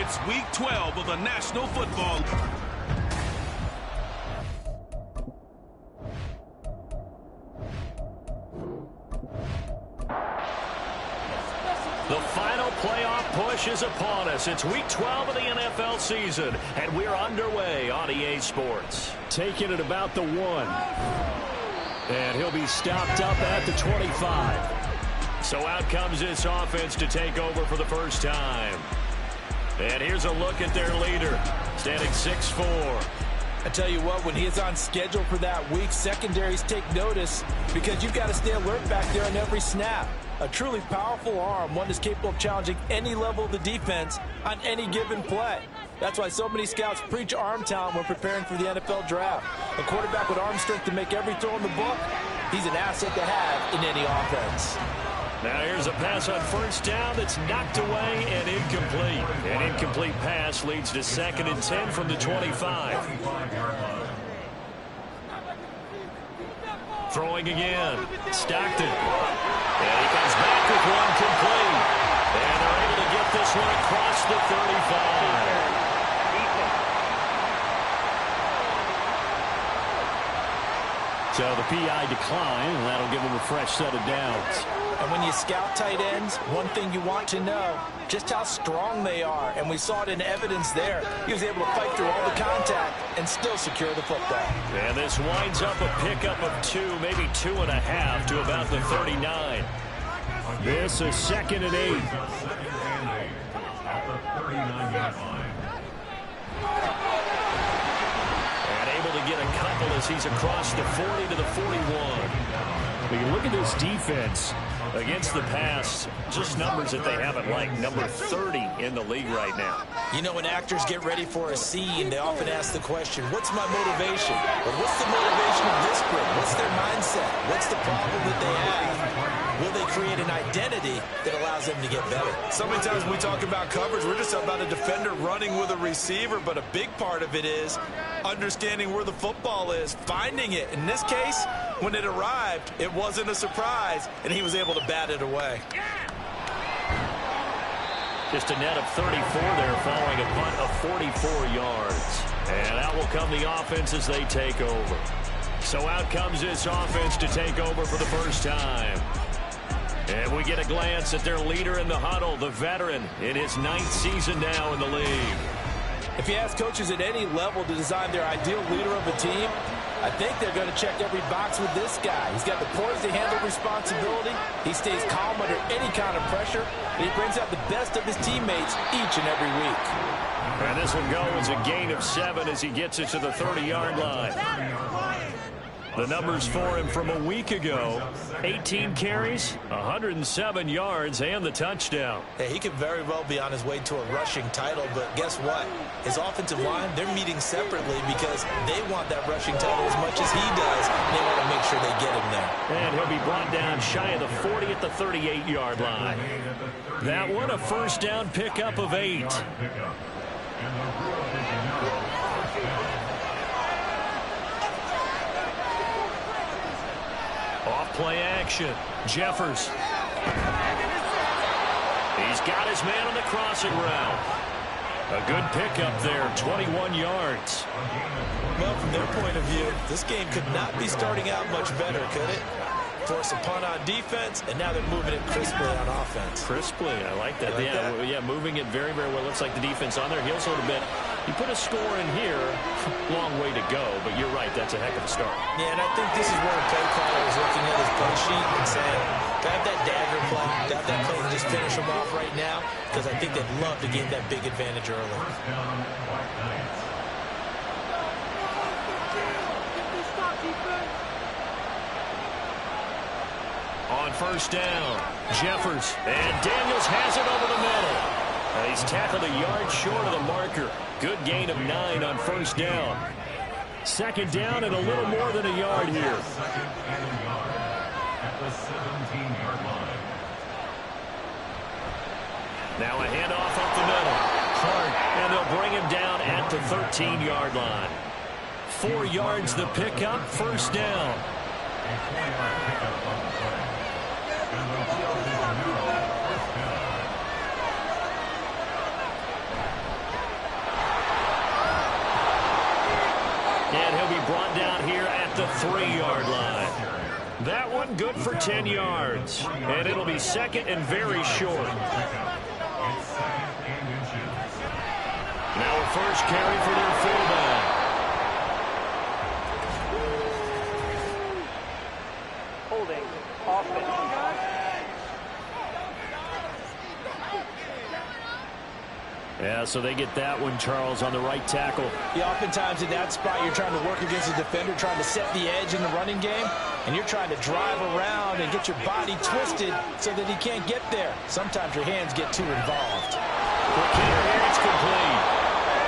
It's Week 12 of the National Football League. The final playoff push is upon us. It's Week 12 of the NFL season, and we're underway on EA Sports. Taking it about the 1. And he'll be stopped up at the 25. So out comes this offense to take over for the first time. And here's a look at their leader, standing 6'4". I tell you what, when he is on schedule for that week, secondaries take notice because you've got to stay alert back there on every snap. A truly powerful arm, one that's capable of challenging any level of the defense on any given play. That's why so many scouts preach arm talent when preparing for the NFL draft. A quarterback with arm strength to make every throw in the book, he's an asset to have in any offense. Now here's a pass on first down that's knocked away and incomplete. An incomplete pass leads to 2nd and 10 from the 25. Throwing again. Stockton. And he comes back with one complete. And they're able to get this one across the 35. So the PI decline, and that'll give him a fresh set of downs. And when you scout tight ends, one thing you want to know, just how strong they are. And we saw it in evidence there. He was able to fight through all the contact and still secure the football. And this winds up a pickup of 2, maybe 2.5 to about the 39. This is 2nd and 8. And able to get a couple as he's across the 40 to the 41. We can look at this defense. Against the pass, just numbers that they haven't liked. Number 30 in the league right now. You know, when actors get ready for a scene, they often ask the question, what's my motivation? Or what's the motivation of this group? What's their mindset? What's the problem that they have? Will they create an identity that allows them to get better? So many times when we talk about coverage, we're just about a defender running with a receiver, but a big part of it is understanding where the football is, finding it. In this case, when it arrived, it wasn't a surprise, and he was able to bat it away. Just a net of 34 there following a punt of 44 yards. And out will come the offense as they take over. So out comes this offense to take over for the first time. And we get a glance at their leader in the huddle, the veteran, in his 9th season now in the league. If you ask coaches at any level to design their ideal leader of a team, I think they're going to check every box with this guy. He's got the poise to handle responsibility. He stays calm under any kind of pressure. And he brings out the best of his teammates each and every week. And this will go as a gain of 7 as he gets it to the 30-yard line. The numbers for him from a week ago, 18 carries, 107 yards, and the touchdown. Hey, he could very well be on his way to a rushing title, but guess what? His offensive line, they're meeting separately because they want that rushing title as much as he does. They want to make sure they get him there. And he'll be brought down shy of the 40 at the 38-yard line. That one, a first down pickup of 8. Off-play action. Jeffers. He's got his man on the crossing route. A good pickup there, 21 yards. Well, from their point of view, this game could not be starting out much better, could it? Force a punt on defense, and now they're moving it crisply on offense. Crisply, I like that. Yeah, moving it very, very well. Looks like the defense on their heels a little bit. You put a score in here, long way to go, but you're right, that's a heck of a start. Yeah, and I think this is where a play caller is looking at his play sheet and saying, to have that dagger play, to have that play and just finish them off right now, because I think they'd love to gain that big advantage early. On first down, Jeffers, and Daniels has it over the middle. He's tackled a yard short of the marker. Good gain of 9 on first down. Second down and a little more than a yard here. Now a handoff up the middle. Hart, and they'll bring him down at the 13-yard line. 4 yards the pickup, first down. brought down here at the 3-yard line. That one good for 10 yards. And it'll be second and very short. Now a first carry for their fullback. Holding offense. Yeah, so they get that one, Charles, on the right tackle. Yeah, oftentimes in that spot, you're trying to work against a defender, trying to set the edge in the running game, and you're trying to drive around and get your body twisted so that he can't get there. Sometimes your hands get too involved. For Kenner here, it's complete.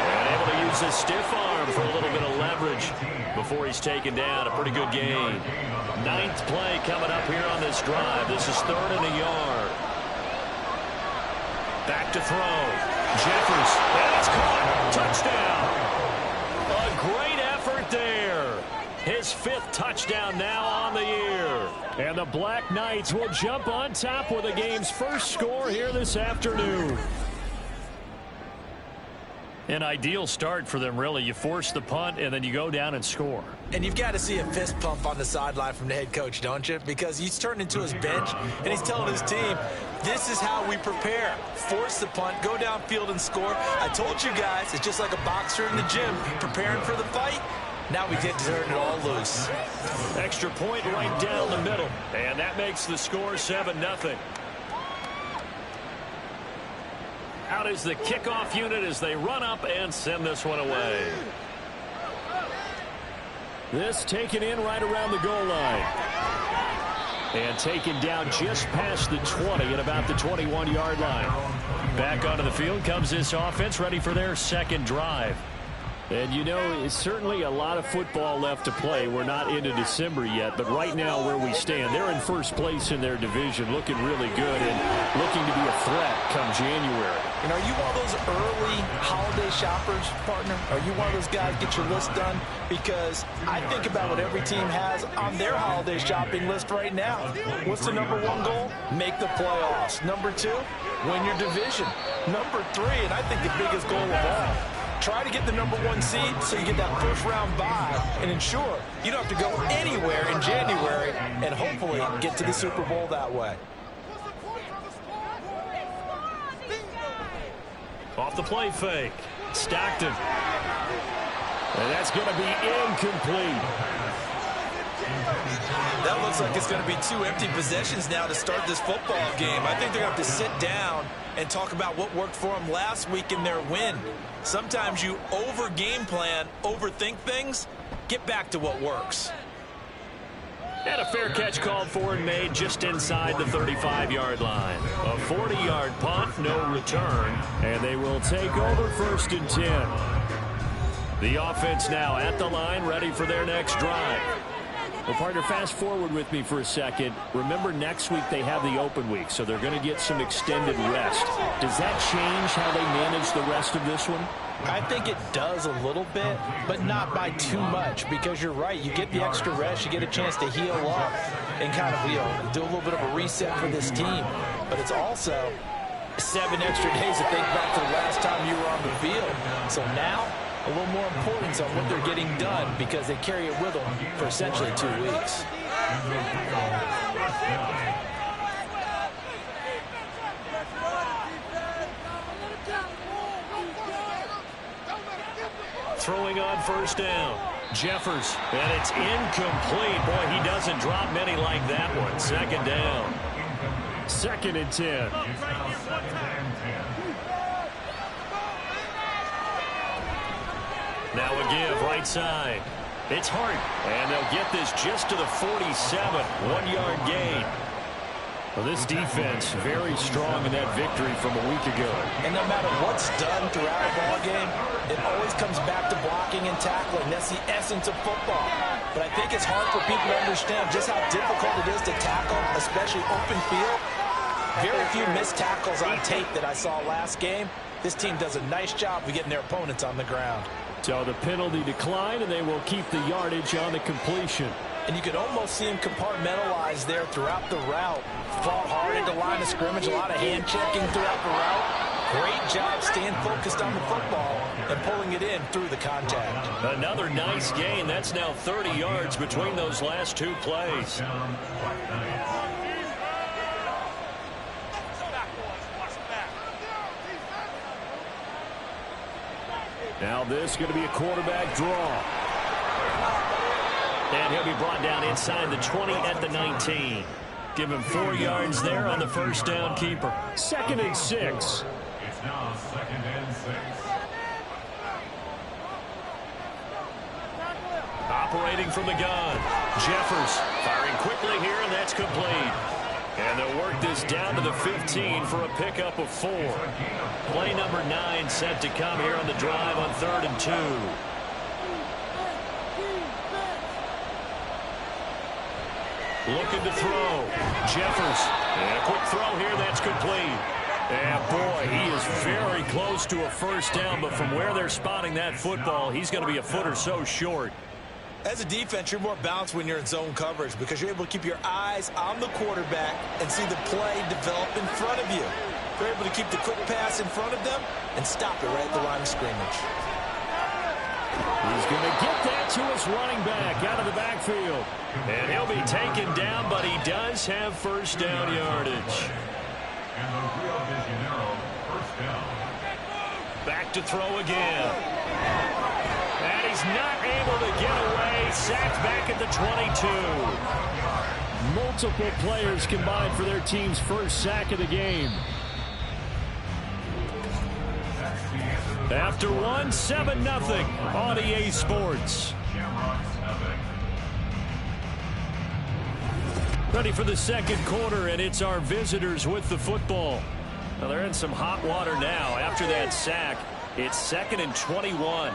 And able to use his stiff arm for a little bit of leverage before he's taken down. A pretty good gain. 9th play coming up here on this drive. This is 3rd and a yard. Back to throw. Jeffers, and it's caught. Touchdown. A great effort there. His 5th touchdown now on the year. And the Black Knights will jump on top with the game's first score here this afternoon. An ideal start for them, really. You force the punt, and then you go down and score. And you've got to see a fist pump on the sideline from the head coach, don't you? Because he's turned into his bench, and he's telling his team, this is how we prepare. Force the punt, go downfield and score. I told you guys, it's just like a boxer in the gym, preparing for the fight. Now we get to turn it all loose. Extra point right down the middle, and that makes the score 7-0. Out is the kickoff unit as they run up and send this one away. This taken in right around the goal line. And taken down just past the 20 at about the 21-yard line. Back onto the field comes this offense, ready for their second drive. And, you know, it's certainly a lot of football left to play. We're not into December yet, but right now where we stand, they're in first place in their division, looking really good and looking to be a threat come January. And are you one of those early holiday shoppers, partner? Are you one of those guys get your list done? Because I think about what every team has on their holiday shopping list right now. What's the number 1 goal? Make the playoffs. Number 2, win your division. Number 3, and I think the biggest goal of all, try to get the number 1 seed so you get that first-round bye and ensure you don't have to go anywhere in January and hopefully get to the Super Bowl that way. Off the play fake. Stockton. And that's going to be incomplete. That looks like it's going to be 2 empty possessions now to start this football game. I think they're going to have to sit down and talk about what worked for them last week in their win. Sometimes you over-game plan, overthink things. Get back to what works. And a fair catch called for and made just inside the 35-yard line. A 40-yard punt, no return, and they will take over 1st and 10. The offense now at the line, ready for their next drive. Well, partner, fast forward with me for a second. Remember, next week they have the open week, so they're going to get some extended rest. Does that change how they manage the rest of this one? I think it does a little bit, but not by too much, because you're right. You get the extra rest, you get a chance to heal up and kind of, do a little bit of a reset for this team. But it's also 7 extra days to think back to the last time you were on the field. So now, a little more importance on what they're getting done because they carry it with them for essentially 2 weeks. Throwing on 1st down. Jeffers, and it's incomplete. Boy, he doesn't drop many like that one. 2nd down. 2nd and 10. Now a give right side. It's Hart, and they'll get this just to the 47. 1-yard gain. Well, this defense very strong in that victory from a week ago. And no matter what's done throughout a ball game, it always comes back to blocking and tackling. That's the essence of football. But I think it's hard for people to understand just how difficult it is to tackle, especially open field. Very few missed tackles on tape that I saw last game. This team does a nice job of getting their opponents on the ground. So the penalty declined, and they will keep the yardage on the completion. And you could almost see him compartmentalize there throughout the route. Fought hard at the line of scrimmage, a lot of hand checking throughout the route. Great job staying focused on the football and pulling it in through the contact. Another nice gain. That's now 30 yards between those last two plays. Now this is going to be a quarterback draw. And he'll be brought down inside the 20 at the 19. Give him 4 yards there on the first down keeper. 2nd and 6. It's now 2nd and 6. Operating from the gun. Jeffers firing quickly here, and that's complete. And they'll work this down to the 15 for a pickup of 4. Play number 9 set to come here on the drive on 3rd and 2. Looking to throw. Jeffers. And a quick throw here. That's complete. And, boy, he is very close to a first down, but from where they're spotting that football, he's going to be a foot or so short. As a defense, you're more balanced when you're in zone coverage because you're able to keep your eyes on the quarterback and see the play develop in front of you. You're able to keep the quick pass in front of them and stop it right at the line of scrimmage. He's going to get that to his running back out of the backfield. And he'll be taken down, but he does have first down yardage. And the Rio de Janeiro first down. Back to throw again. And he's not able to get away. Sacked back at the 22. Multiple players combined for their team's first sack of the game. After one, 7-0 on EA Sports. Ready for the second quarter, and it's our visitors with the football. Now they're in some hot water now. After that sack, it's 2nd and 21.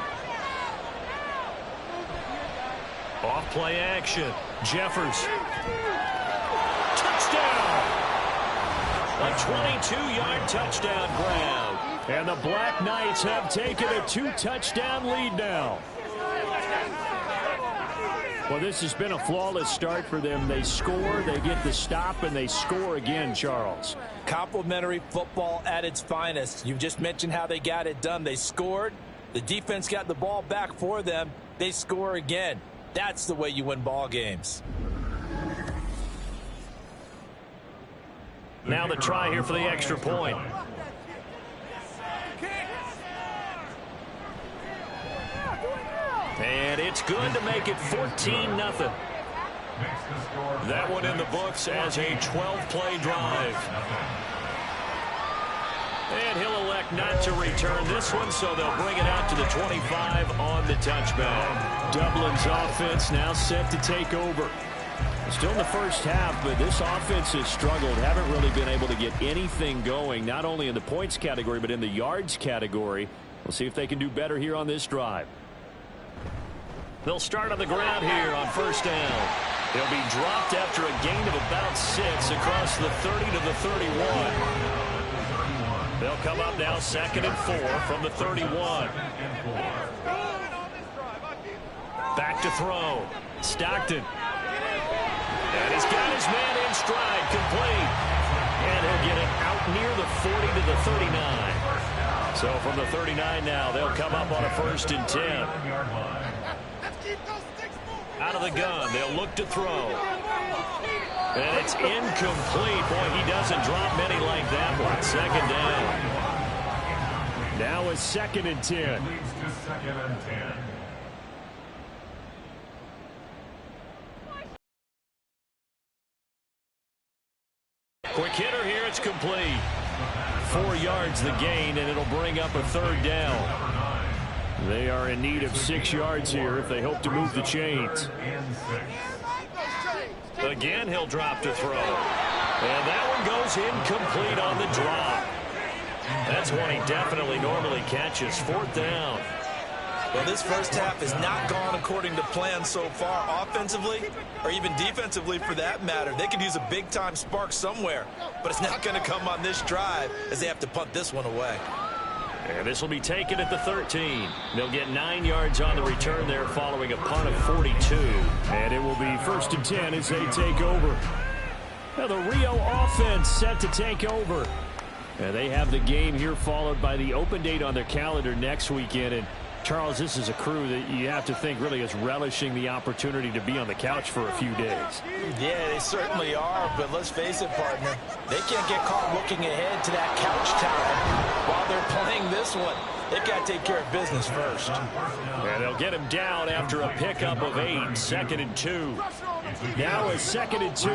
Off play action. Jeffers. Touchdown! A 22-yard touchdown grab. And the Black Knights have taken a 2-touchdown lead now. Well, this has been a flawless start for them. They score, they get the stop, and they score again, Charles. Complimentary football at its finest. You just mentioned how they got it done. They scored. The defense got the ball back for them. They score again. That's the way you win ball games. Now the try here for the extra point. And it's good to make it 14-0. That one in the books as a 12-play drive. And he'll elect not to return this one, so they'll bring it out to the 25 on the touchback. Dublin's offense now set to take over. Still in the first half, but this offense has struggled. Haven't really been able to get anything going, not only in the points category, but in the yards category. We'll see if they can do better here on this drive. They'll start on the ground here on first down. He'll be dropped after a gain of about 6 across the 30 to the 31. They'll come up now 2nd and 4 from the 31. Back to throw. Stockton. And he's got his man in stride, complete. And he'll get it out near the 40 to the 39. So from the 39 now, they'll come up on a 1st and 10. Out of the gun, they'll look to throw. And it's incomplete. Boy, he doesn't drop many like that one. 2nd down. Now it's 2nd and 10. Leads to 2nd and 10. Quick hitter here, it's complete. 4 yards the gain, and it'll bring up a 3rd down. They are in need of 6 yards here if they hope to move the chains. Again, he'll drop to throw. And that one goes incomplete on the drop. That's one he definitely normally catches. 4th down. Well, this first half has not gone according to plan so far offensively or even defensively for that matter. They could use a big-time spark somewhere, but it's not going to come on this drive as they have to punt this one away. And this will be taken at the 13. They'll get 9 yards on the return there following a punt of 42. And it will be 1st and 10 as they take over. Now the Rio offense set to take over. They have the game here followed by the open date on their calendar next weekend. And Charles, this is a crew that you have to think really is relishing the opportunity to be on the couch for a few days. Yeah, they certainly are, but let's face it, partner. They can't get caught looking ahead to that couch time while they're playing this one. They've got to take care of business first. And they'll get him down after a pickup of 8, 2nd and 2. Now a 2nd and 2.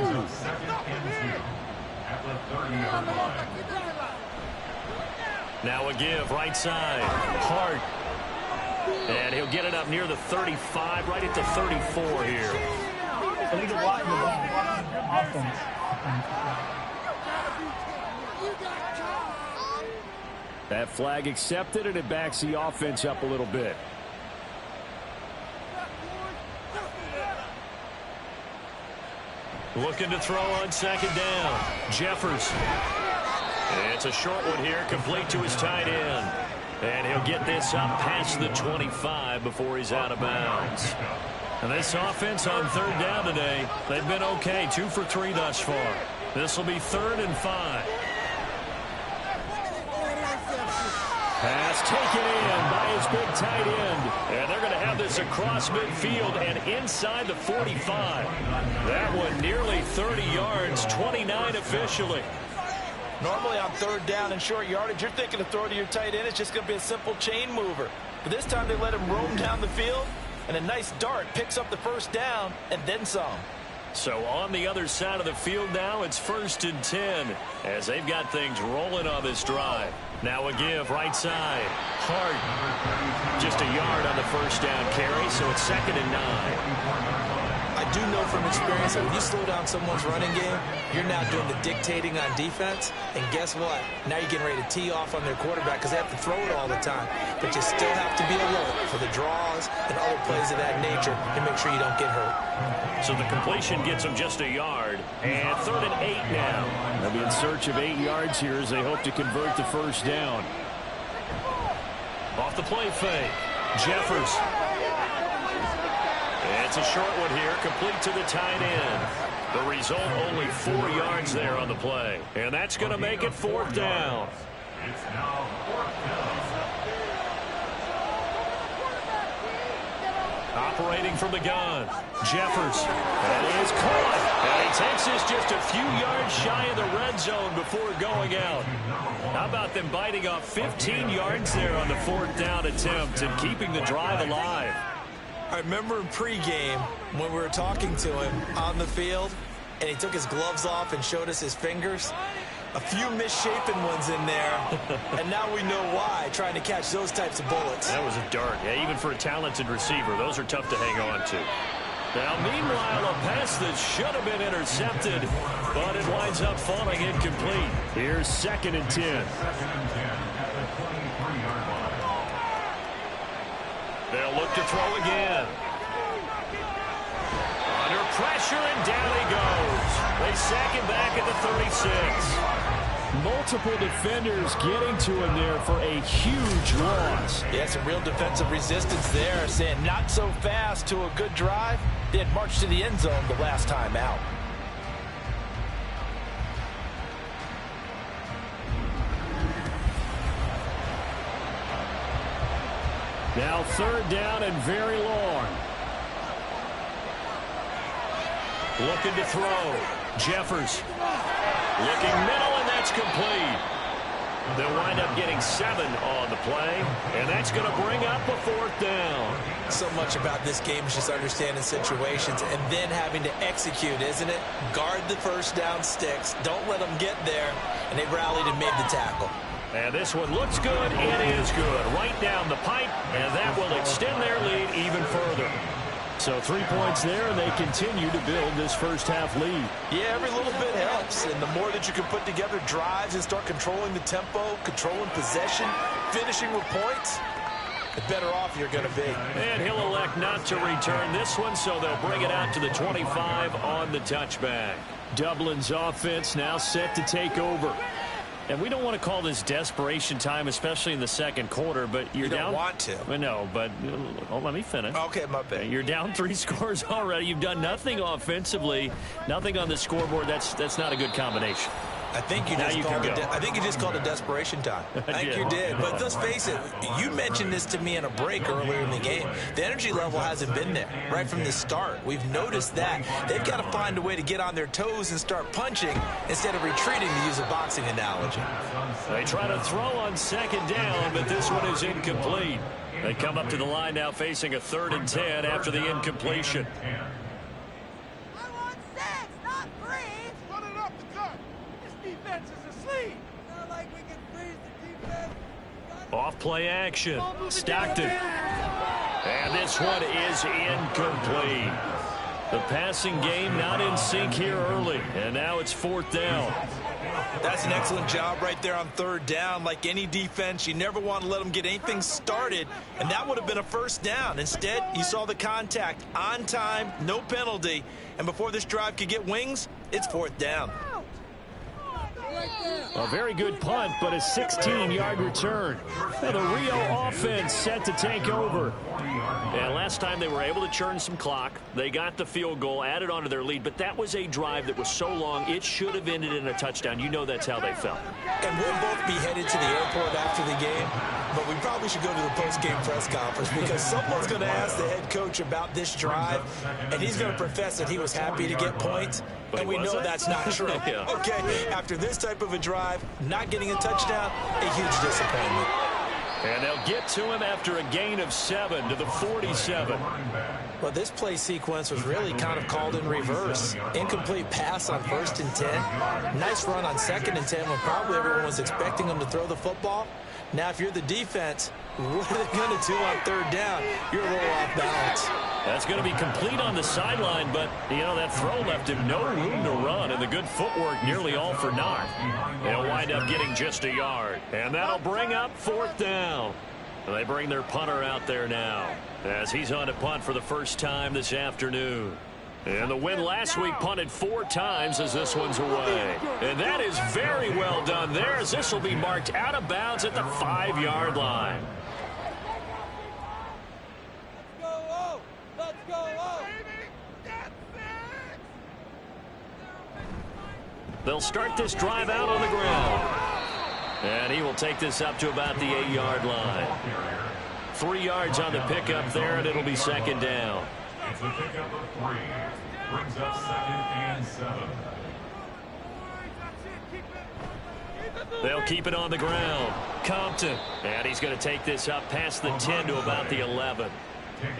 Now a give, right side. Hart. And he'll get it up near the 35, right at the 34 here. That flag accepted, and it backs the offense up a little bit. Looking to throw on 2nd down. Jeffers. It's a short one here, complete to his tight end. And he'll get this up past the 25 before he's out of bounds. And this offense on 3rd down today, they've been okay, 2 for 3 thus far. This will be 3rd and 5. Pass taken in by his big tight end. And they're going to have this across midfield and inside the 45. That one nearly 30 yards, 29 officially. Normally on 3rd down and short yardage, you're thinking to throw to your tight end. It's just going to be a simple chain mover. But this time they let him roam down the field, and a nice dart picks up the 1st down and then some. So on the other side of the field now, it's 1st and 10 as they've got things rolling on this drive. Now a give, right side. Hart. Just a yard on the 1st down carry, so it's 2nd and 9. I do know from experience that when you slow down someone's running game, you're now doing the dictating on defense. And guess what? Now you're getting ready to tee off on their quarterback because they have to throw it all the time. But you still have to be alert for the draws and other plays of that nature to make sure you don't get hurt. So the completion gets them just a yard. And 3rd and 8 now. They'll be in search of 8 yards here as they hope to convert the 1st down. Off the play fake. Jeffers. It's a short one here, complete to the tight end. The result, only 4 yards there on the play. And that's going to make it 4th down. It's now 4th down. Operating from the gun. Jeffers. That is caught. And he takes this just a few yards shy of the red zone before going out. How about them biting off 15 yards there on the 4th down attempt and keeping the drive alive? I remember in pregame when we were talking to him on the field, and he took his gloves off and showed us his fingers. A few misshapen ones in there, and now we know why, trying to catch those types of bullets. That was a dart. Yeah, even for a talented receiver, those are tough to hang on to. Now, meanwhile, a pass that should have been intercepted, but it winds up falling incomplete. Here's 2nd and 10. 2nd and 10 at the 23-yard line. They'll look to throw again. Under pressure, and down he goes. They sack him back at the 36. Multiple defenders getting to him there for a huge loss. Yeah, some real defensive resistance there, saying not so fast to a good drive. They had marched to the end zone the last time out. Now 3rd down and very long. Looking to throw. Jeffers. Looking middle, and that's complete. They'll wind up getting 7 on the play, and that's going to bring up a 4th down. So much about this game is just understanding situations and then having to execute, isn't it? Guard the 1st down sticks. Don't let them get there, and they rallied and made the tackle. And this one looks good. It is good. Right down the pipe, and that will extend their lead even further. So 3 points there, and they continue to build this 1st half lead. Yeah, every little bit helps, and the more that you can put together drives and start controlling the tempo, controlling possession, finishing with points, the better off you're going to be. And he'll elect not to return this one, so they'll bring it out to the 25 on the touchback. Dublin's offense now set to take over. And we don't want to call this desperation time, especially in the 2nd quarter, but you're down. You don't want to. No, but let me finish. Okay, my bad. You're down 3 scores already. You've done nothing offensively, nothing on the scoreboard. That's not a good combination. I think you just called a desperation time. I think you did. But let's face it, you mentioned this to me in a break earlier in the game. The energy level hasn't been there right from the start. We've noticed that. They've got to find a way to get on their toes and start punching instead of retreating, to use a boxing analogy. They try to throw on second down, but this one is incomplete. They come up to the line now facing a 3rd and 10 after the incompletion. Off play action. Stockton. And this one is incomplete. The passing game not in sync here early. And now it's 4th down. That's an excellent job right there on 3rd down. Like any defense, you never want to let them get anything started. And that would have been a 1st down. Instead, you saw the contact on time, no penalty. And before this drive could get wings, it's 4th down. A very good punt, but a 16-yard return. And the Rio offense set to take over. And last time they were able to churn some clock. They got the field goal, added on to their lead, but that was a drive that was so long, it should have ended in a touchdown. You know that's how they felt. And we'll both be headed to the airport after the game, but we probably should go to the post-game press conference because someone's going to ask the head coach about this drive, and he's going to profess that he was happy to get points, and we know that's not true. Yeah. Okay, after this type of a drive, not getting a touchdown, a huge disappointment. And they'll get to him after a gain of 7 to the 47. Well, this play sequence was really kind of called in reverse. Incomplete pass on 1st and 10. Nice run on 2nd and 10 when probably everyone was expecting them to throw the football. Now, if you're the defense, what are they going to do on 3rd down? You're a little off balance. That's going to be complete on the sideline, but, you know, that throw left him no room to run, and the good footwork nearly all for naught. They'll wind up getting just a yard, and that'll bring up 4th down. And they bring their punter out there now as he's on to punt for the first time this afternoon. And the win last week punted 4 times as this one's away. And that is very well done there as this will be marked out of bounds at the 5-yard line. They'll start this drive out on the ground. And he will take this up to about the 8-yard line. 3 yards on the pickup there, and it'll be 2nd down. It's a pickup of 3. Brings up 2nd and 7. They'll keep it on the ground. Compton. And he's going to take this up past the 10 to about the 11.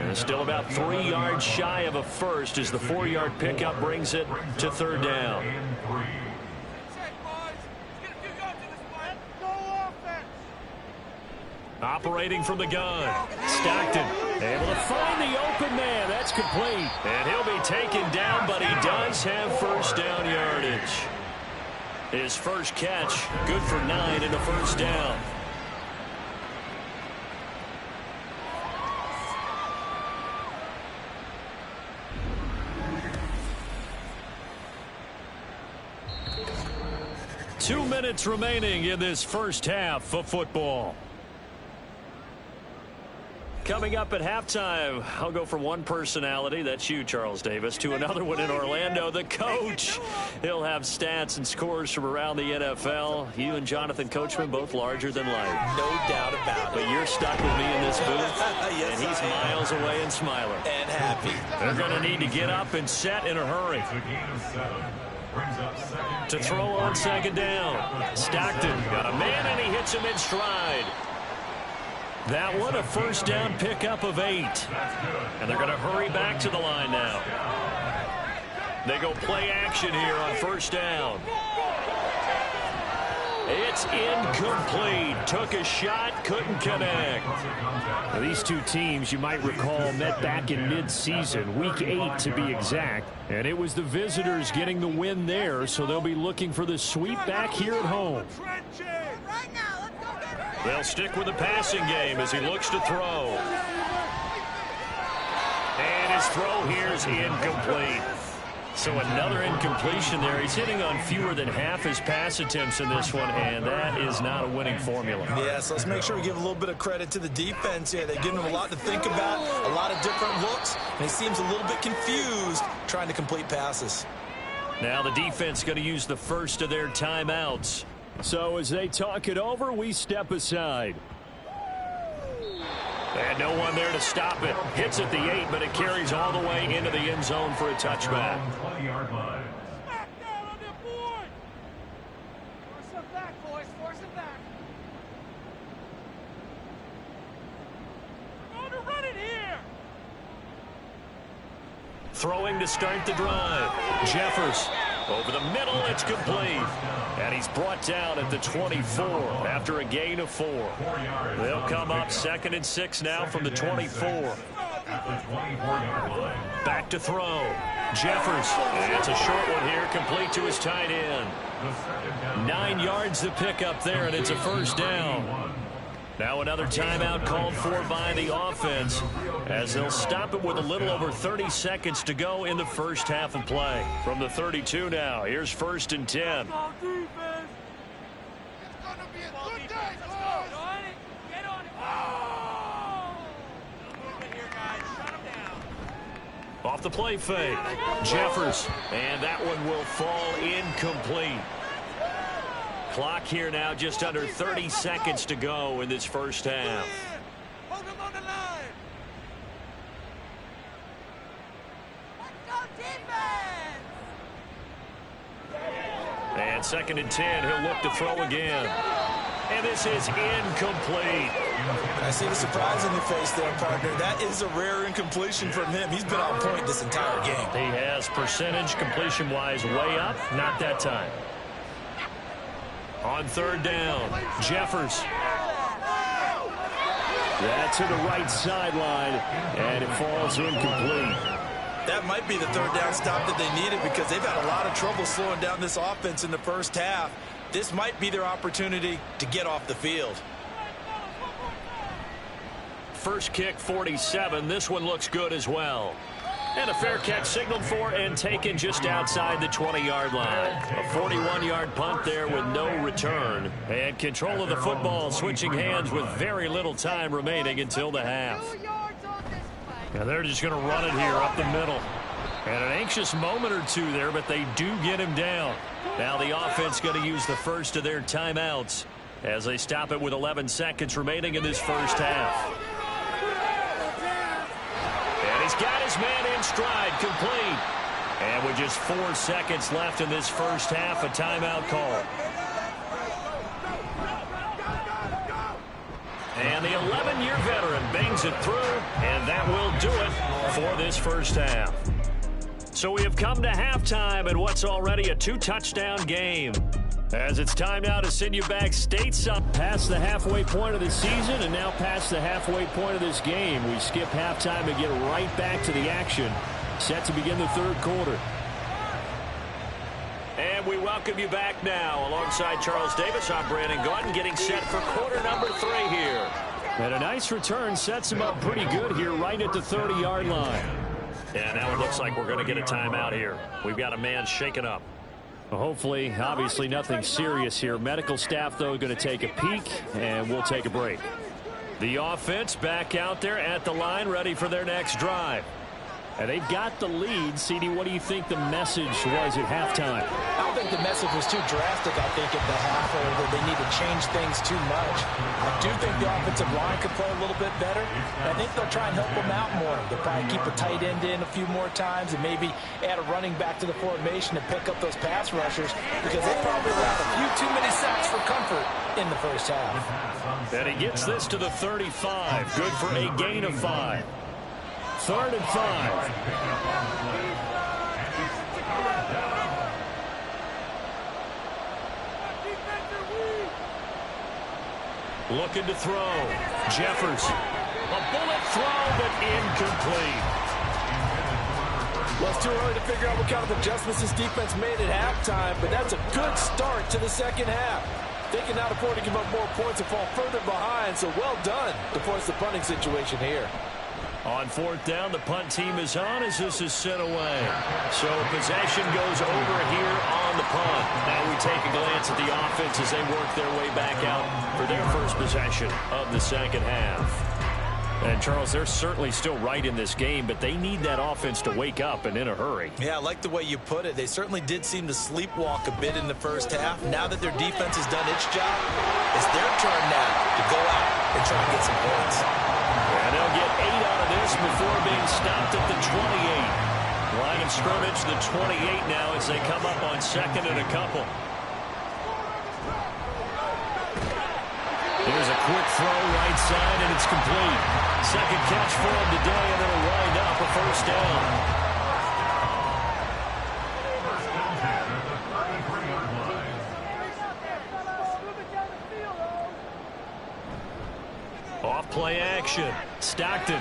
And still about 3 yards shy of a first as the 4-yard pickup brings it to 3rd down. Operating from the gun. Stockton able to find the open man. That's complete. And he'll be taken down, but he does have 1st down yardage. His first catch, good for 9 and a 1st down. Two minutes remaining in this first half of football. Coming up at halftime, I'll go from one personality, that's you, Charles Davis, to another one in Orlando, the coach. He'll have stats and scores from around the NFL. You and Jonathan Coachman, both larger than life. No doubt about it. But you're stuck with me in this booth, Yes, and he's miles away and smiling. And happy. They're going to need to get up and set in a hurry. It's a gain of 7. Brings up 2nd. To throw on 2nd down. Stockton got a man, and he hits him in stride. That one, a 1st down pickup of 8. And they're going to hurry back to the line now. They go play action here on 1st down. It's incomplete. Took a shot, couldn't connect. Now, these two teams, you might recall, met back in mid-season, week 8 to be exact. And it was the visitors getting the win there, so they'll be looking for the sweep back here at home. They'll stick with the passing game as he looks to throw. And his throw here is incomplete. So another incompletion there. He's hitting on fewer than half his pass attempts in this one, and that is not a winning formula. Yes, let's make sure we give a little bit of credit to the defense here. They've given him a lot to think about, a lot of different looks, and he seems a little bit confused trying to complete passes. Now the defense going to use the first of their timeouts. So as they talk it over, we step aside. And no one there to stop it. Hits at the 8, but it carries all the way into the end zone for a touchback. 20-yard line. Back down on their board. Force them back, boys. Force them back. We're going to run it here. Throwing to start the drive. Jeffers over the middle. It's complete. And he's brought down at the 24 after a gain of 4. They'll come up 2nd and 6 now from the 24. At the 24-yard line. Back to throw. Jeffers. And it's a short one here, complete to his tight end. 9 yards to pick up there, and it's a first down. Now another timeout called for by the offense as they'll stop it with a little over 30 seconds to go in the first half of play. From the 32 now, here's 1st and 10. Off the play fake, Jeffers, and that one will fall incomplete. Clock here now, just under 30 seconds to go in this first half. Hold him on the line. Let's go defense. And 2nd and 10, he'll look to throw again. And this is incomplete. I see the surprise in your face there, partner. That is a rare incompletion from him. He's been on point this entire game. He has percentage completion-wise way up, not that time. On 3rd down, Jeffers. That's to the right sideline, and it falls incomplete. That might be the 3rd down stop that they needed because they've had a lot of trouble slowing down this offense in the first half. This might be their opportunity to get off the field. First kick, 47. This one looks good as well. And a fair catch signaled for and taken just outside the 20-yard line. A 41-yard punt there with no return. And control of the football switching hands with very little time remaining until the half. Now they're just going to run it here up the middle. And an anxious moment or two there, but they do get him down. Now the offense going to use the first of their timeouts as they stop it with 11 seconds remaining in this first half. And he's got his man in stride, complete. And with just 4 seconds left in this first half, a timeout call. And the 11-year veteran bangs it through, and that will do it for this first half. So we have come to halftime in what's already a 2-touchdown game. As it's time now to send you back stateside. Past the halfway point of the season and now past the halfway point of this game. We skip halftime and get right back to the action. Set to begin the 3rd quarter. And we welcome you back now. Alongside Charles Davis, I'm Brandon Gaudin, getting set for quarter number 3 here. And a nice return sets him up pretty good here right at the 30-yard line. And now it looks like we're going to get a timeout here. We've got a man shaken up. Well, hopefully, obviously nothing serious here. Medical staff, though, going to take a peek, and we'll take a break. The offense back out there at the line, ready for their next drive. And they've got the lead. CD, what do you think the message was at halftime? I don't think the message was too drastic, I think, at the half, or that they need to change things too much. I do think the offensive line could play a little bit better. I think they'll try and help them out more. They'll probably keep a tight end in a few more times and maybe add a running back to the formation to pick up those pass rushers because they probably allowed a few too many sacks for comfort in the first half. And he gets this to the 35. Good for a gain of 5. 3rd and 5. Looking to throw. Jeffers. A bullet throw, but incomplete. Well, it's too early to figure out what kind of adjustments this defense made at halftime, but that's a good start to the second half. They can now afford to give up more points and fall further behind, so well done to force the punting situation here. On 4th down, the punt team is on as this is sent away. So possession goes over here on the punt. Now we take a glance at the offense as they work their way back out for their first possession of the second half. And, Charles, they're certainly still right in this game, but they need that offense to wake up and in a hurry. Yeah, I like the way you put it. They certainly did seem to sleepwalk a bit in the first half. Now that their defense has done its job, it's their turn now to go out and try and get some points. And they'll get 8 out of this before being stopped at the 28. Line of scrimmage, the 28 now as they come up on second and a couple. Here's a quick throw right side, and it's complete. Second catch for him today, and it'll wind up a first down. Off play action. Stockton.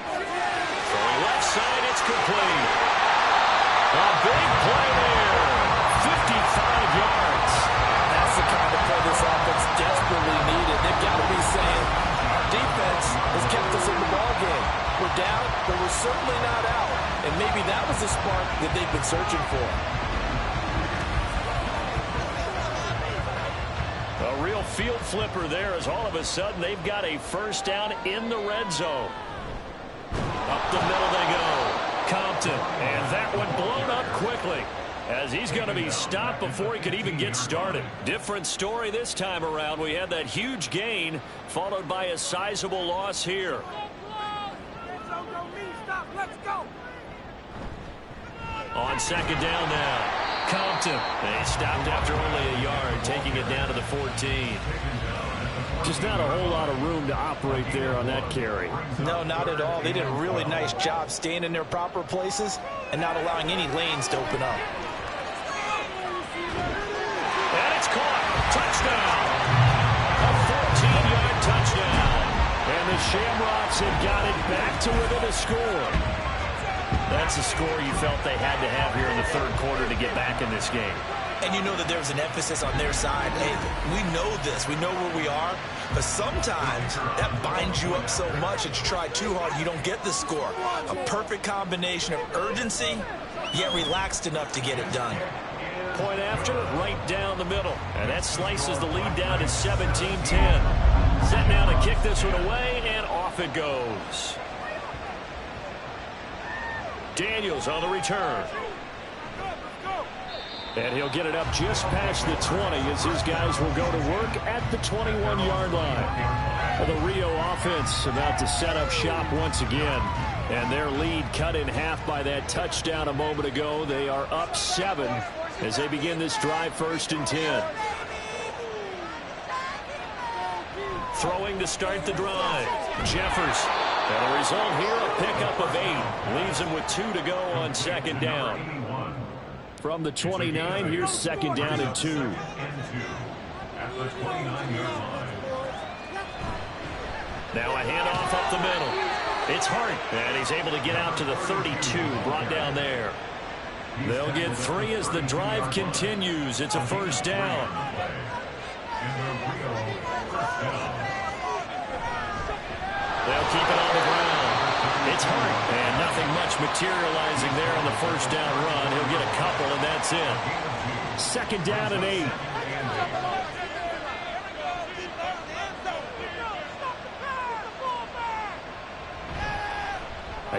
Throwing left side, it's complete. A big play there. 55 yards. That's the kind of play this offense desperately needed. They've got to be saying, our defense has kept us in the ballgame. We're down, but we're certainly not out. And maybe that was the spark that they've been searching for. A real field flipper there as all of a sudden they've got a first down in the red zone. Up the middle they go. Compton, and that one blown up quickly as he's going to be stopped before he could even get started. Different story this time around. We had that huge gain followed by a sizable loss here. On second down now. Compton. They stopped after only a yard, taking it down to the 14. Just not a whole lot of room to operate there on that carry. No, not at all. They did a really nice job staying in their proper places and not allowing any lanes to open up. And it's caught. Touchdown. A 14-yard touchdown. And the Shamrocks have got it back to within a score. That's a score you felt they had to have here in the third quarter to get back in this game. And you know that there's an emphasis on their side. Hey, we know this. We know where we are. But sometimes that binds you up so much that you try too hard, you don't get the score. A perfect combination of urgency, yet relaxed enough to get it done. Point after, right down the middle. And that slices the lead down to 17-10. Set now to kick this one away, and off it goes. Daniels on the return. And he'll get it up just past the 20 as his guys will go to work at the 21-yard line. The Rio offense about to set up shop once again. And their lead cut in half by that touchdown a moment ago. They are up 7 as they begin this drive, 1st and 10. Throwing to start the drive. Jeffers. And a result here, a pickup of 8. Leaves him with 2 to go on second down. From the 29, here's second down and 2. At the 29-yard line. Now a handoff up the middle. It's Hart, and he's able to get out to the 32, brought down there. They'll get 3 as the drive continues. It's a first down. They'll keep it on the ground. It's Hart, and nothing much materializing there on the first down run. He'll get a couple, and that's it. Second down and 8.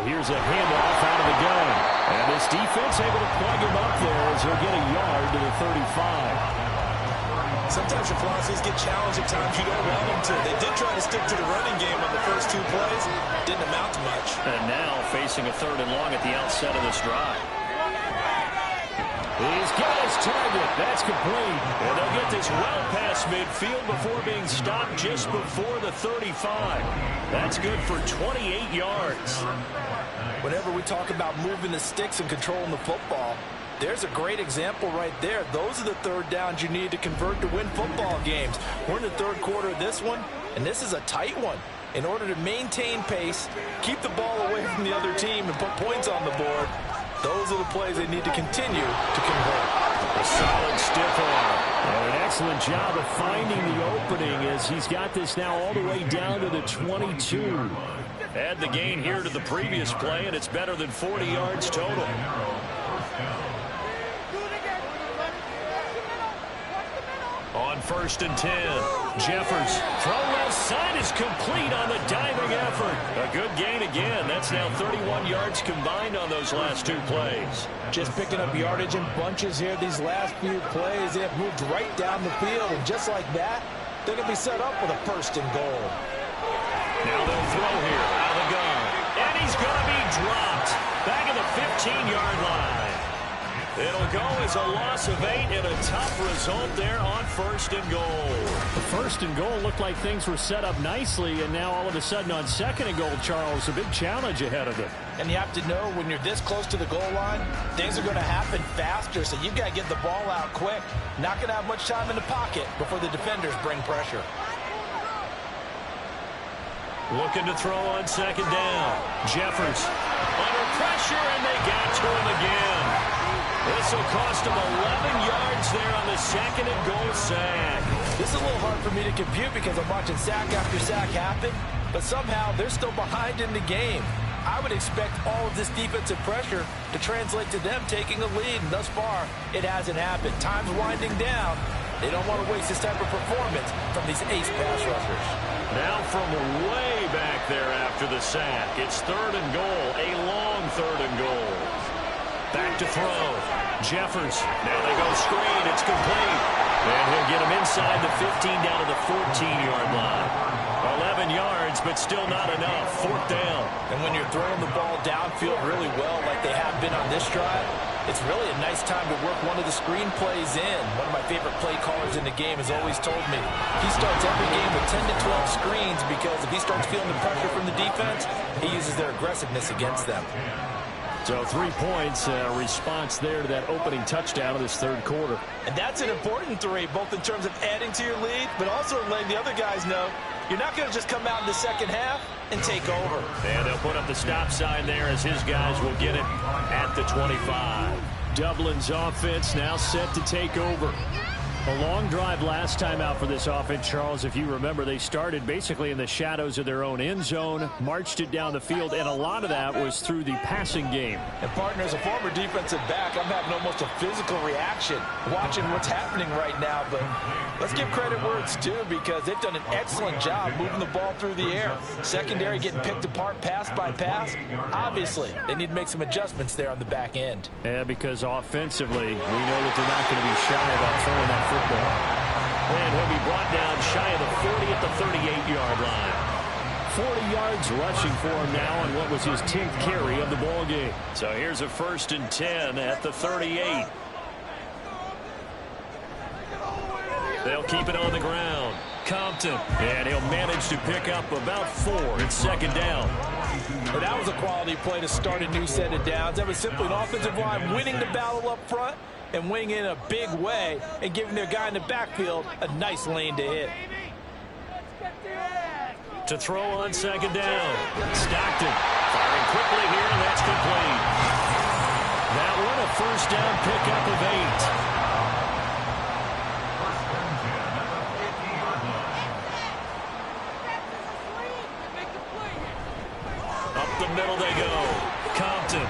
Here's a handoff out of the gun. And this defense able to plug him up there as he'll get a yard to the 35. Sometimes your philosophies get challenged at times you don't want them to. They did try to stick to the running game on the first 2 plays. Didn't amount to much. And now facing a 3rd and long at the outset of this drive. He's got his target. That's complete. And they'll get this well past midfield before being stopped just before the 35. That's good for 28 yards. Whenever we talk about moving the sticks and controlling the football, there's a great example right there. Those are the 3rd downs you need to convert to win football games. We're in the 3rd quarter of this one, and this is a tight one. In order to maintain pace, keep the ball away from the other team, and put points on the board, those are the plays they need to continue to convert. A solid stiff arm. And an excellent job of finding the opening as he's got this now all the way down to the 22. Add the gain here to the previous play, and it's better than 40 yards total. On 1st and 10, Jeffers. Throw left side is complete on the diving effort. A good gain again. That's now 31 yards combined on those last 2 plays. Just picking up yardage in bunches here these last few plays. They have moved right down the field, and just like that, they're going to be set up with a 1st and goal. Now they'll throw here out of the gun. And he's going to be dropped back at the 15-yard line. It'll go as a loss of 8 and a tough result there on 1st and goal. The 1st and goal looked like things were set up nicely, and now all of a sudden on 2nd and goal, Charles, a big challenge ahead of them. And you have to know when you're this close to the goal line, things are going to happen faster, so you've got to get the ball out quick. Not going to have much time in the pocket before the defenders bring pressure. Looking to throw on 2nd down. Jeffers under pressure, and they got to him again. This will cost him 11 yards there on the 2nd and goal sack. This is a little hard for me to compute because I'm watching sack after sack happen, but somehow they're still behind in the game. I would expect all of this defensive pressure to translate to them taking a lead, and thus far, it hasn't happened. Time's winding down. They don't want to waste this type of performance from these ace pass rushers. Now from way back there after the sack, it's 3rd and goal, a long 3rd and goal. Back to throw. Jeffers. Now they go screen. It's complete. And he'll get him inside the 15 down to the 14-yard line. 11 yards, but still not enough. 4th down. And when you're throwing the ball downfield really well like they have been on this drive, it's really a nice time to work one of the screen plays in. One of my favorite play callers in the game has always told me he starts every game with 10 to 12 screens because if he starts feeling the pressure from the defense, he uses their aggressiveness against them. So 3 points, response there to that opening touchdown of this 3rd quarter. And that's an important 3, both in terms of adding to your lead, but also letting the other guys know you're not going to just come out in the 2nd half and take over. And they'll put up the stop sign there as his guys will get it at the 25. Dublin's offense now set to take over. A long drive last time out for this offense, Charles. If you remember, they started basically in the shadows of their own end zone, marched it down the field, and a lot of that was through the passing game. And, partner, as a former defensive back, I'm having almost a physical reaction watching what's happening right now. But let's give credit where it's due because they've done an excellent job moving the ball through the air. Secondary getting picked apart pass by pass. Obviously, they need to make some adjustments there on the back end. Yeah, because offensively, we know that they're not going to be shy about throwing that football. And he'll be brought down shy of the 40 at the 38-yard line. 40 yards rushing for him now on what was his 10th carry of the ball game. So here's a 1st and 10 at the 38. They'll keep it on the ground. Compton, and he'll manage to pick up about 4. It's 2nd down. And that was a quality play to start a new set of downs. That was simply an offensive line winning the battle up front and winning in a big way and giving their guy in the backfield a nice lane to hit. To throw on 2nd down. Stockton firing quickly here, and that's complete. That one a 1st down pickup of 8. Middle they go. Compton.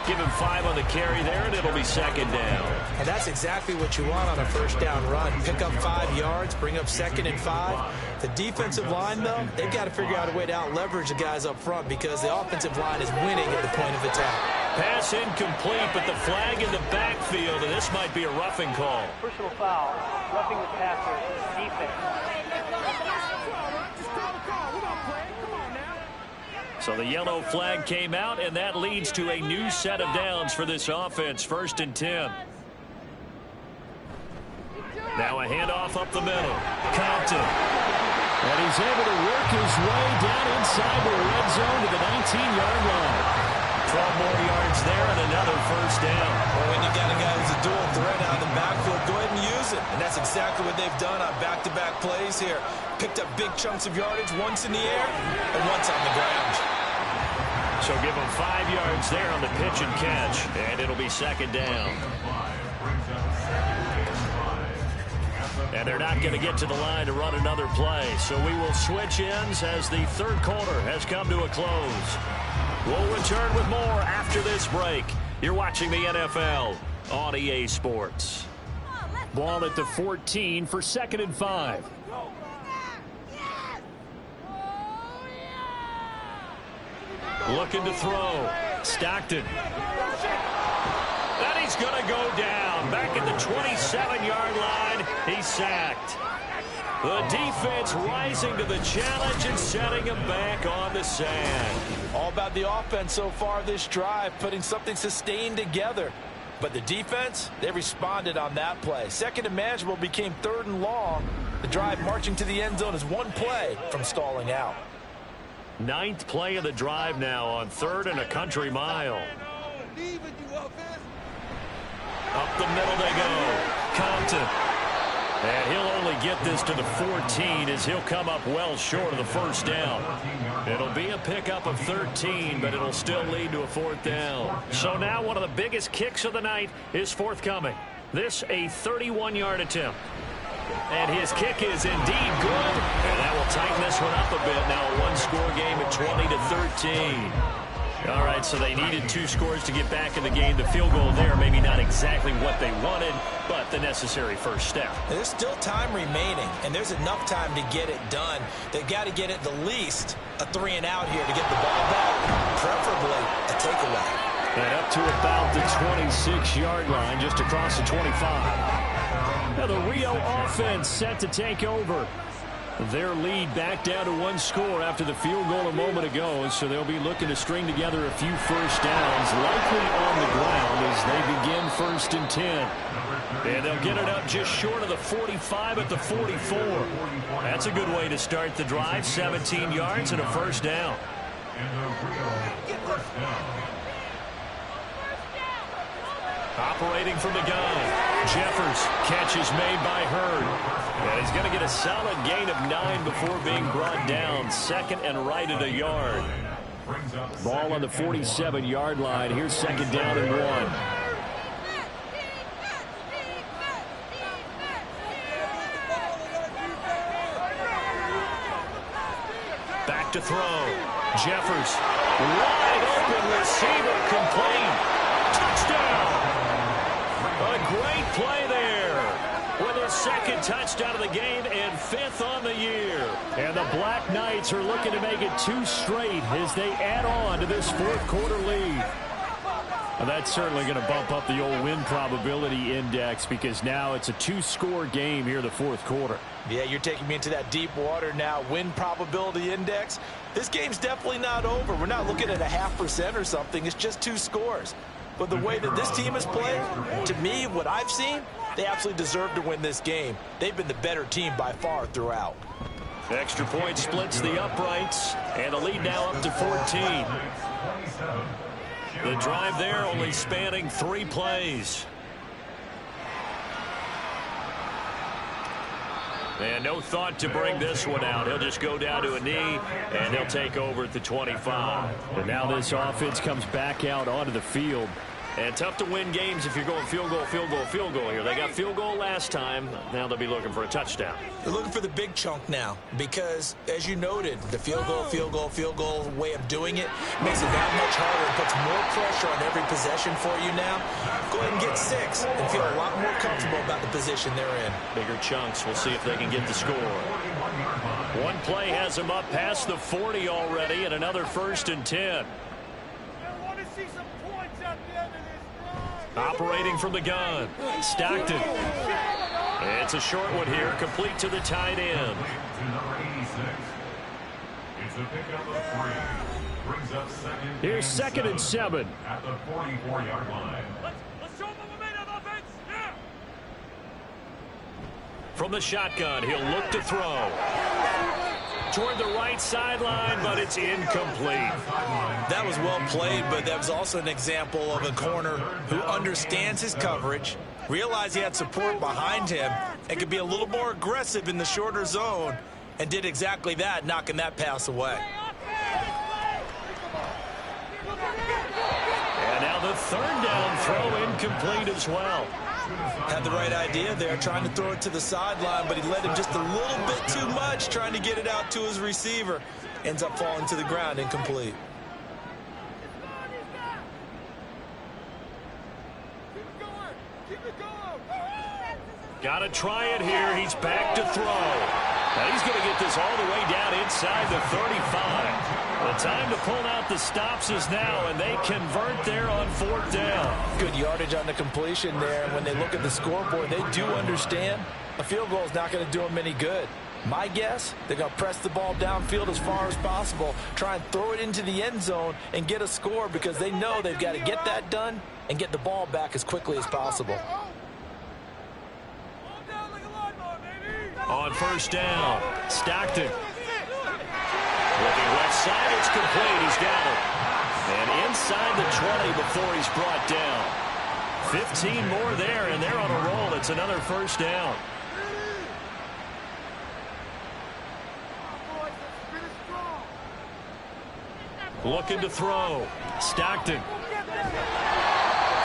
Give him 5 on the carry there, and it'll be 2nd down. And that's exactly what you want on a 1st down run. Pick up 5 yards, bring up 2nd and 5. The defensive line, though, they've got to figure out a way to out-leverage the guys up front because the offensive line is winning at the point of attack. Pass incomplete, but the flag in the backfield, and this might be a roughing call. Personal foul, roughing the passer, defense. So the yellow flag came out, and that leads to a new set of downs for this offense. 1st and 10. Now a handoff up the middle. Compton. And he's able to work his way down inside the red zone to the 19-yard line. 12 more yards there and another 1st down. Well, when you got a guy who's a dual threat out of the backfield, go ahead and use it. And that's exactly what they've done on back-to-back plays here. Picked up big chunks of yardage, once in the air and once on the ground. So give them 5 yards there on the pitch and catch, and it'll be 2nd down. And they're not going to get to the line to run another play, so we will switch ends as the 3rd quarter has come to a close. We'll return with more after this break. You're watching the NFL on EA Sports. Ball at the 14 for 2nd and 5. Looking to throw. Stockton. And he's going to go down. Back at the 27-yard line. He's sacked. The defense rising to the challenge and setting him back on the sand. All about the offense so far this drive, putting something sustained together. But the defense, they responded on that play. Second and manageable became 3rd and long. The drive marching to the end zone is one play from stalling out. 9th play of the drive now on 3rd and a country mile. Up the middle they go. Compton. And he'll only get this to the 14 as he'll come up well short of the first down. It'll be a pickup of 13, but it'll still lead to a 4th down. So now one of the biggest kicks of the night is forthcoming. This a 31-yard attempt. And his kick is indeed good. And that will tighten this one up a bit. Now a one-score game at 20-13. All right, so they needed 2 scores to get back in the game. The field goal there, maybe not exactly what they wanted, but the necessary first step. There's still time remaining, and there's enough time to get it done. They've got to get at the least a 3 and out here to get the ball back, preferably a takeaway. And up to about the 26-yard line, just across the 25. Now the Rio offense set to take over. Their lead back down to 1 score after the field goal a moment ago, so they'll be looking to string together a few first downs, likely on the ground as they begin 1st and 10. And they'll get it up just short of the 45 at the 44. That's a good way to start the drive, 17 yards and a first down. Operating from the gun. Jeffers. Catch is made by Hurd. And he's going to get a solid gain of 9 before being brought down. 2nd and right at a yard. Ball on the 47-yard line. Here's 2nd down and 1. Back to throw. Jeffers. Wide open receiver complete. Touchdown. A great play there with a 2nd touchdown of the game and 5th on the year. And the Black Knights are looking to make it 2 straight as they add on to this 4th quarter lead. Well, that's certainly going to bump up the old win probability index because now it's a 2-score game here in the 4th quarter. Yeah, you're taking me into that deep water now. Win probability index. This game's definitely not over. We're not looking at a 0.5% or something. It's just 2 scores. But the way that this team has played, to me, what I've seen, they absolutely deserve to win this game. They've been the better team by far throughout. Extra point splits the uprights, and the lead now up to 14. The drive there only spanning 3 plays. And no thought to bring this one out. He'll just go down to a knee, and he'll take over at the 25. And now this offense comes back out onto the field. And tough to win games if you're going field goal, field goal, field goal here. They got field goal last time. Now they'll be looking for a touchdown. They're looking for the big chunk now because, as you noted, the field goal, field goal, field goal way of doing it makes it that much harder. It puts more pressure on every possession for you now. Go ahead and get 6 and feel a lot more comfortable about the position they're in. Bigger chunks. We'll see if they can get the score. One play has them up past the 40 already and another 1st and 10. Operating from the gun. Stockton. It's a short one here, complete to the tight end. Here's 2nd and 7. At the 44-yard line. Let's show them the momentum offense. Yeah. From the shotgun, he'll look to throw. Toward the right sideline, but it's incomplete. That was well played, but that was also an example of a corner who understands his coverage, realized he had support behind him, and could be a little more aggressive in the shorter zone, and did exactly that, knocking that pass away. And now the 3rd down throw incomplete as well. Had the right idea there, trying to throw it to the sideline, but he led him just a little bit too much, trying to get it out to his receiver. Ends up falling to the ground, incomplete. Got to try it here. He's back to throw. Now he's going to get this all the way down inside the 35. The time to pull out the stops is now, and they convert there on 4th down. Good yardage on the completion there. And when they look at the scoreboard, they do understand a field goal is not going to do them any good. My guess, they're going to press the ball downfield as far as possible, try and throw it into the end zone and get a score because they know they've got to get that done and get the ball back as quickly as possible. On 1st down, Stockton. Looking left side, it's complete. He's got it. And inside the 20 before he's brought down. 15 more there, and they're on a roll. It's another 1st down. Looking to throw. Stockton.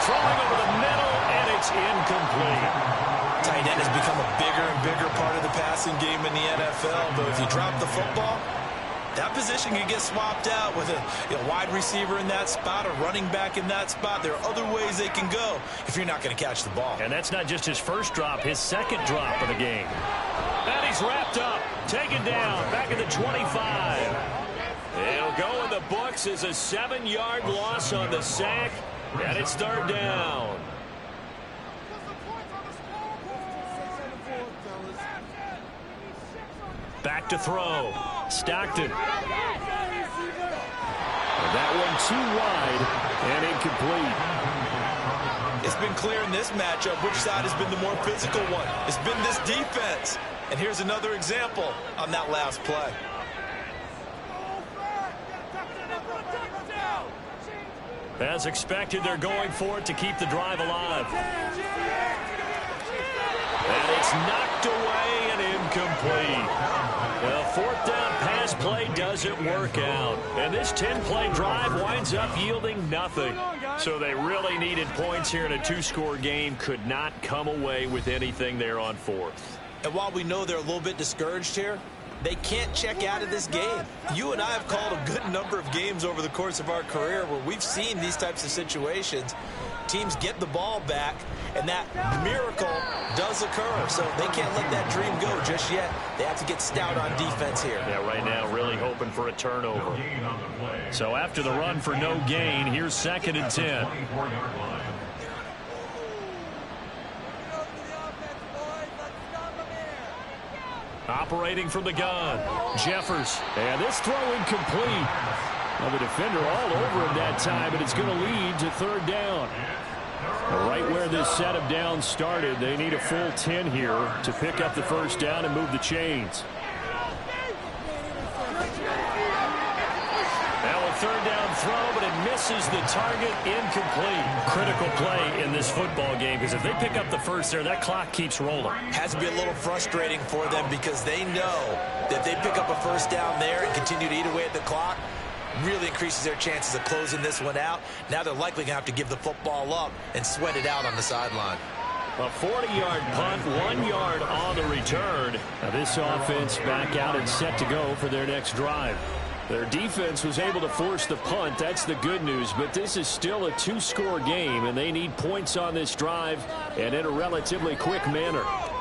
Throwing over the middle, and it's incomplete. Tight end has become a bigger and bigger part of the passing game in the NFL, but if you drop the football, that position can get swapped out with a wide receiver in that spot, a running back in that spot. There are other ways they can go if you're not going to catch the ball. And that's not just his first drop, his second drop of the game. And he's wrapped up, taken down, back at the 25. It'll go in the books as a 7-yard loss on the sack, and it's 3rd down. Back to throw. Stockton. And that one too wide and incomplete. It's been clear in this matchup which side has been the more physical one. It's been this defense. And here's another example on that last play. As expected, they're going for it to keep the drive alive. And it's knocked away and incomplete. The 4th down pass play doesn't work out. And this 10-play drive winds up yielding nothing. So they really needed points here in a 2-score game. Could not come away with anything there on 4th. And while we know they're a little bit discouraged here, they can't check out of this game. You and I have called a good number of games over the course of our career where we've seen these types of situations. Teams get the ball back, and that miracle does occur. So they can't let that dream go just yet. They have to get stout on defense here. Yeah, right now really hoping for a turnover. So after the run for no gain, here's 2nd and 10. Operating from the gun, Jeffers, and this throw incomplete. Now the defender all over him that time, and it's going to lead to 3rd down. Right where this set of downs started, they need a full 10 here to pick up the 1st down and move the chains. Now a 3rd down throw, but it misses the target, incomplete. Critical play in this football game, because if they pick up the 1st there, that clock keeps rolling. Has to be a little frustrating for them because they know that if they pick up a 1st down there and continue to eat away at the clock, really increases their chances of closing this one out. Now they're likely going to have to give the football up and sweat it out on the sideline. A 40-yard punt, 1 yard on the return. Now this offense back out and set to go for their next drive. Their defense was able to force the punt. That's the good news, but this is still a 2-score game, and they need points on this drive and in a relatively quick manner. Got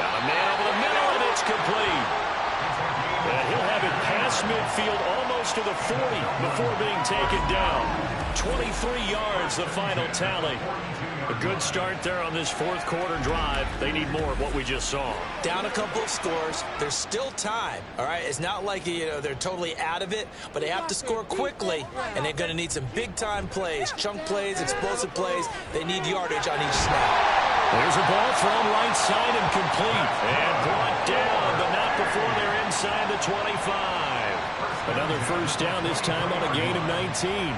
a man over the middle, and it's complete. And he'll have it past midfield almost to the 40 before being taken down. 23 yards, the final tally. A good start there on this 4th quarter drive. They need more of what we just saw. Down a couple of scores. There's still time, all right? It's not like, they're totally out of it, but they have to score quickly, and they're going to need some big-time plays, chunk plays, explosive plays. They need yardage on each snap. There's a ball thrown right side and complete. And brought down, but not before they're inside the 25. Another 1st down, this time on a gain of 19.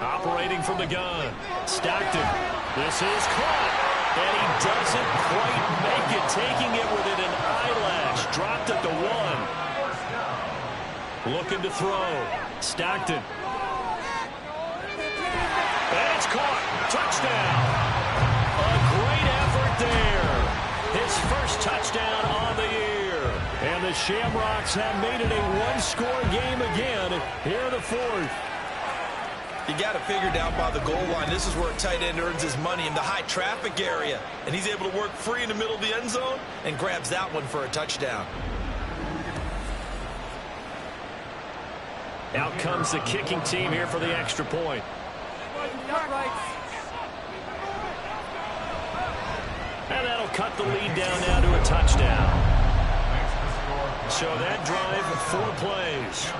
Operating from the gun, Stockton. This is caught, and he doesn't quite make it, taking it within an eyelash. Dropped at the 1. Looking to throw, Stockton. And it's caught. Touchdown. A great effort there. His first touchdown on the year. And the Shamrocks have made it a 1-score game again here in the 4th. You got to figure down by the goal line. This is where a tight end earns his money, in the high traffic area. And he's able to work free in the middle of the end zone and grabs that one for a touchdown. Out comes the kicking team here for the extra point. And that'll cut the lead down now to a touchdown. So that drive, 4 plays.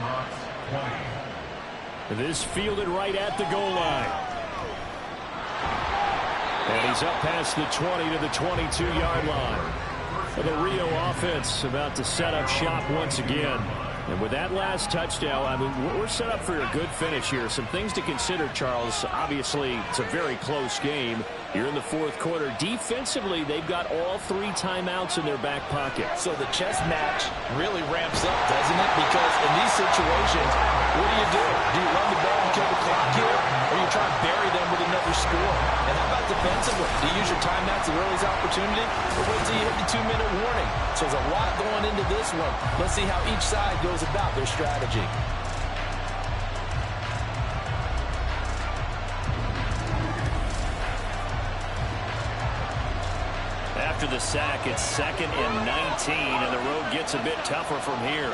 This fielded right at the goal line. And he's up past the 20 to the 22-yard line. The Rio offense about to set up shop once again. And with that last touchdown, I mean, we're set up for a good finish here. Some things to consider, Charles. Obviously, it's a very close game. You're in the 4th quarter. Defensively, they've got all 3 timeouts in their back pocket. So the chess match really ramps up, doesn't it? Because in these situations, what do? Do you run the ball and kill the clock here? Or you try and bury them with another score? And how about defensively? Do you use your timeouts at early's opportunity? Or wait till you hit the 2-minute warning? So there's a lot going into this one. Let's see how each side goes about their strategy. After the sack, it's 2nd and 19, and the road gets a bit tougher from here.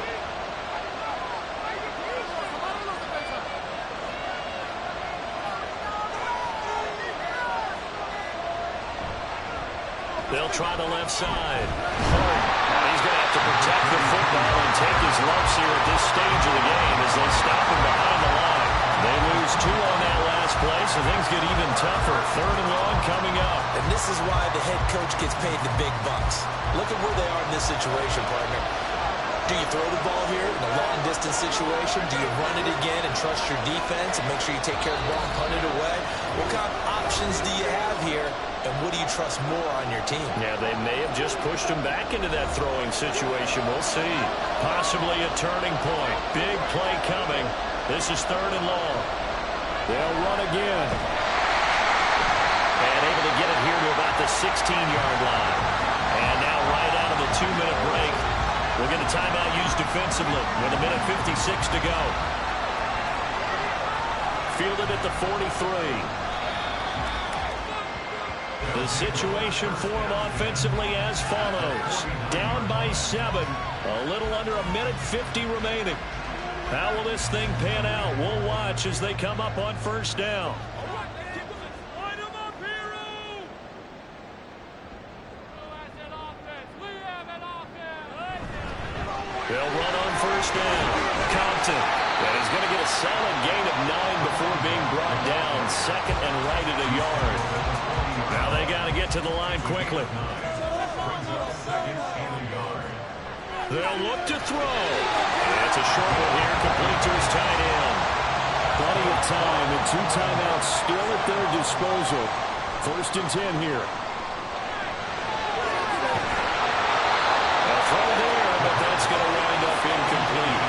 They'll try the left side. He's going to have to protect the football and take his lumps here at this stage of the game as they stop him behind the line. They lose 2 on that last play, so things get even tougher. 3rd and long coming up. And this is why the head coach gets paid the big bucks. Look at where they are in this situation, partner. Do you throw the ball here in a long-distance situation? Do you run it again and trust your defense and make sure you take care of the ball and punt it away? What kind of options do you have here, and what do you trust more on your team? Yeah, they may have just pushed him back into that throwing situation. We'll see. Possibly a turning point. Big play coming. This is 3rd and long. They'll run again. And able to get it here to about the 16-yard line. And now right out of the 2-minute break, we'll get a timeout used defensively with 1:56 to go. Fielded at the 43. The situation for him offensively as follows. Down by 7. A little under 1:50 remaining. How will this thing pan out? We'll watch as they come up on 1st down. They'll run on 1st down. Compton. And he's going to get a solid gain of 9 before being brought down. 2nd and right at a yard. Now they got to get to the line quickly. They'll look to throw. It's a short one here, complete to his tight end. Plenty of time and 2 timeouts still at their disposal. 1st and 10 here. A throw there, but that's going to wind up incomplete.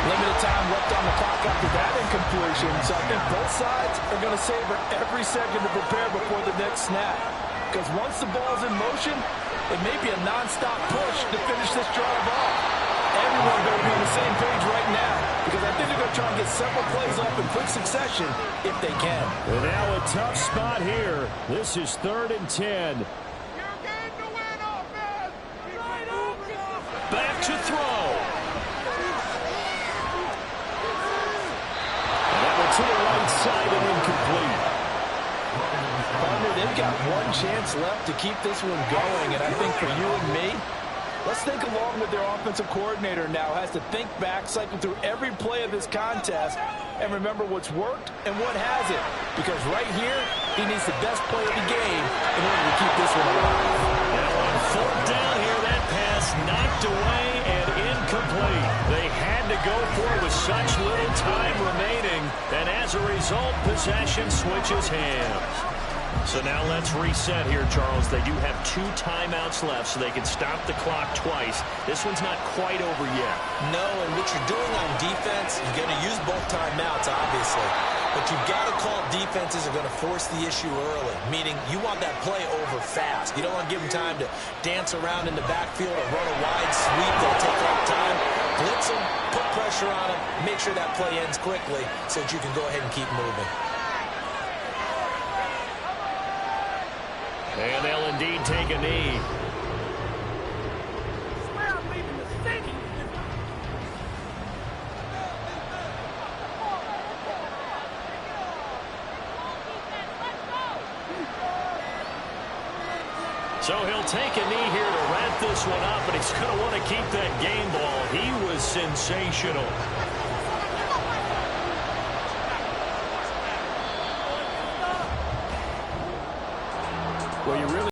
Limited time left on the clock after that incompletion, so I think both sides are going to savor every second to prepare before the next snap. Because once the ball's in motion, it may be a non-stop push to finish this drive off. Everyone better be on the same page right now, because I think they're going to try and get several plays off in quick succession if they can. And now a tough spot here. This is 3rd and 10. Back to throw. And that one to the right side and incomplete. Partner, they've got one chance left to keep this one going, and I think for you and me, let's think along with their offensive coordinator now. Has to think back, cycle through every play of this contest, and remember what's worked and what hasn't. Because right here, he needs the best play of the game in order to keep this one alive. Now on 4th down here, that pass knocked away and incomplete. They had to go for it with such little time remaining, and as a result, possession switches hands. So now let's reset here, Charles. They do have 2 timeouts left, so they can stop the clock twice. This one's not quite over yet. No, and what you're doing on defense, you're going to use both timeouts, obviously. But you've got to call defenses are going to force the issue early, meaning you want that play over fast. You don't want to give them time to dance around in the backfield or run a wide sweep that'll take all time. Blitz them, put pressure on them, make sure that play ends quickly so that you can go ahead and keep moving. And they'll indeed take a knee. Swear I'm leaving the city. So he'll take a knee here to wrap this one up, but he's going to want to keep that game ball. He was sensational. Well, you really